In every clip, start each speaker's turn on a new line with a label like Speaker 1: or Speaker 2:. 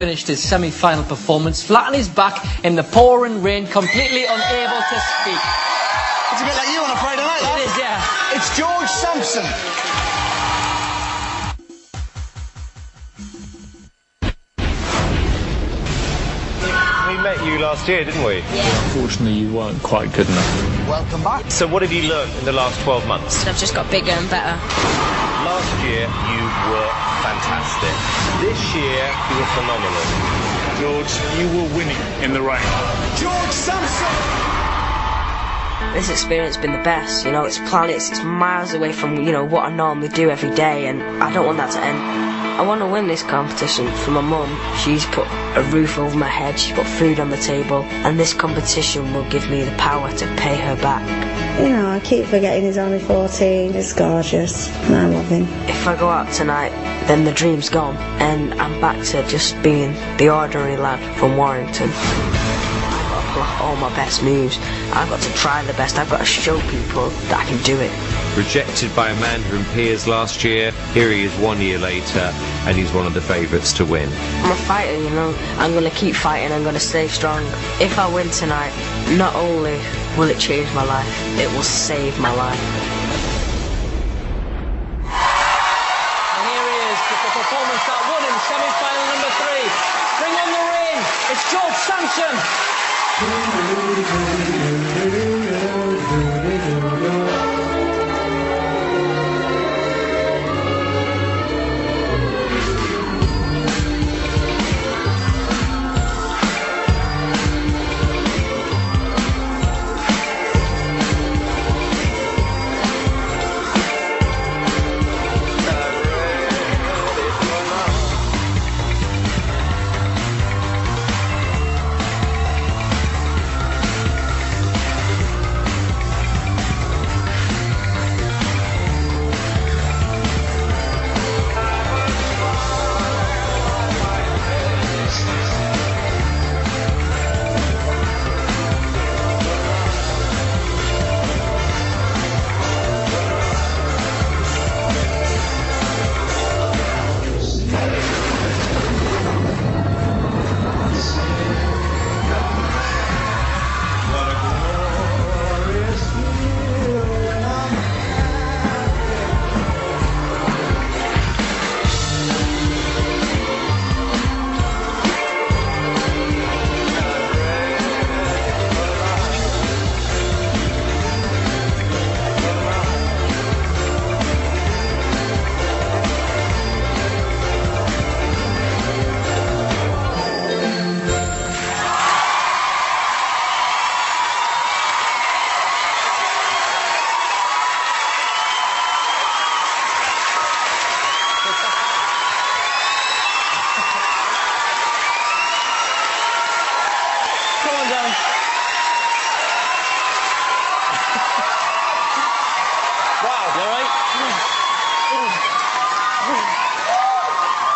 Speaker 1: Finished his semi-final performance flat on his back in the pouring rain, completely unable to speak.
Speaker 2: It's a bit like you on a Friday night, that.
Speaker 1: It is, yeah.
Speaker 2: It's George Sampson.
Speaker 3: We met you last year, didn't we?
Speaker 4: Yeah. Unfortunately, you weren't quite good enough.
Speaker 2: Welcome back.
Speaker 3: So what have you learned in the last 12 months?
Speaker 5: I've just got bigger and better.
Speaker 3: Last year, you were fantastic. This year, you were phenomenal.
Speaker 4: George, you were winning in the rain.
Speaker 2: George Sampson.
Speaker 5: This experience has been the best, you know, it's planets, it's miles away from, you know, what I normally do every day, and I don't want that to end. I want to win this competition for my mum. She's put a roof over my head, she's put food on the table, and this competition will give me the power to pay her back.
Speaker 6: You know, I keep forgetting he's only 14, it's gorgeous, and I love him.
Speaker 5: If I go out tonight, then the dream's gone, and I'm back to just being the ordinary lad from Warrington. All my best moves. I've got to try the best. I've got to show people that I can do it.
Speaker 3: Rejected by Amanda and Piers last year, here he is 1 year later, and he's one of the favourites to win.
Speaker 5: I'm a fighter, you know. I'm going to keep fighting. I'm going to stay strong. If I win tonight, not only will it change my life, it will save my life.
Speaker 1: And here he is with the performance that won him semi-final number 3. Bring on the rain. It's George Sampson.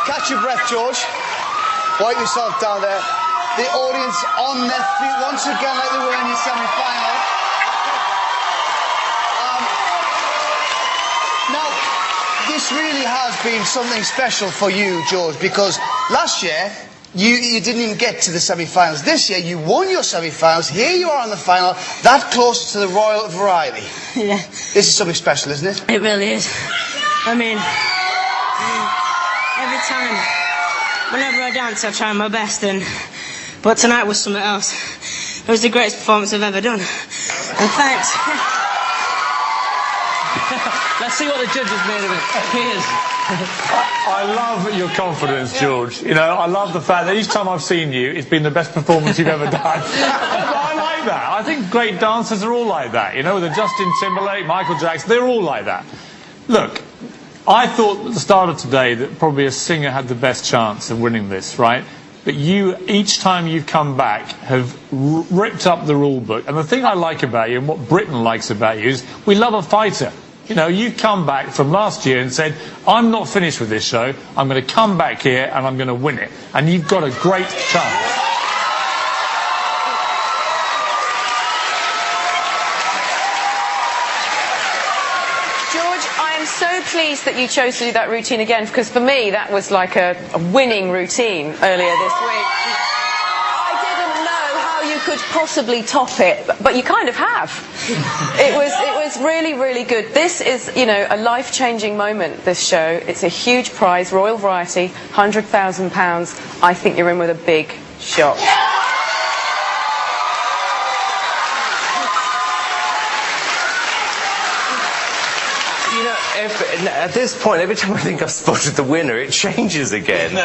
Speaker 2: Catch your breath, George. Wipe yourself down there. The audience on their feet once again like they were in your semi-final. Now, this really has been something special for you, George, because last year you didn't even get to the semi-finals. This year you won your semi-finals. Here you are in the final, that close to the Royal Variety.
Speaker 7: Yeah.
Speaker 2: This is something special, isn't it?
Speaker 7: It really is. I mean, every time, whenever I dance, I try my best, but tonight was something else. It was the greatest performance I've ever done. And thanks.
Speaker 1: Let's see what the judges made of it. Here's.
Speaker 4: I love your confidence, George. You know, I love the fact that each time I've seen you, it's been the best performance you've ever done. I like that. I think great dancers are all like that. You know, the Justin Timberlake, Michael Jackson, they're all like that. Look, I thought at the start of today that probably a singer had the best chance of winning this, right? But you, each time you've come back, have ripped up the rule book. And the thing I like about you, and what Britain likes about you, is we love a fighter. You know, you come back from last year and said, I'm not finished with this show, I'm going to come back here and I'm going to win it. And you've got a great chance.
Speaker 8: George, I am so pleased that you chose to do that routine again, because for me that was like a winning routine earlier this week. I didn't know how you could possibly top it, but you kind of have. It was really, really good. This is, you know, a life-changing moment, this show. It's a huge prize, Royal Variety, £100,000. I think you're in with a big shot.
Speaker 3: At this point, every time I think I've spotted the winner, it changes again.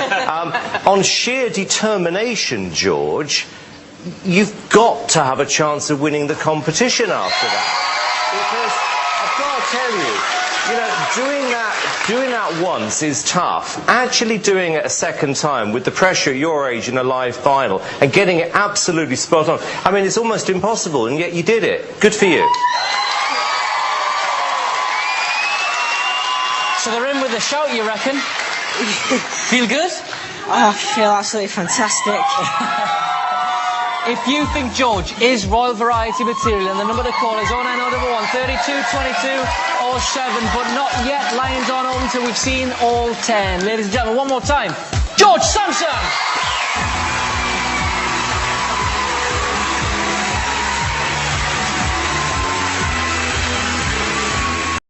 Speaker 3: On sheer determination, George, you've got to have a chance of winning the competition after that. Because I've got to tell you, doing that once is tough. Actually doing it a second time with the pressure at your age in a live final and getting it absolutely spot on, I mean, it's almost impossible, and yet you did it. Good for you.
Speaker 1: So they're in with a shout, you reckon? Feel good?
Speaker 7: I feel absolutely fantastic.
Speaker 1: If you think George is Royal Variety material, and the number to call is 09011 32 22 or 7, but not yet. Lines aren't open until we've seen all 10. Ladies and gentlemen, one more time, George Sampson!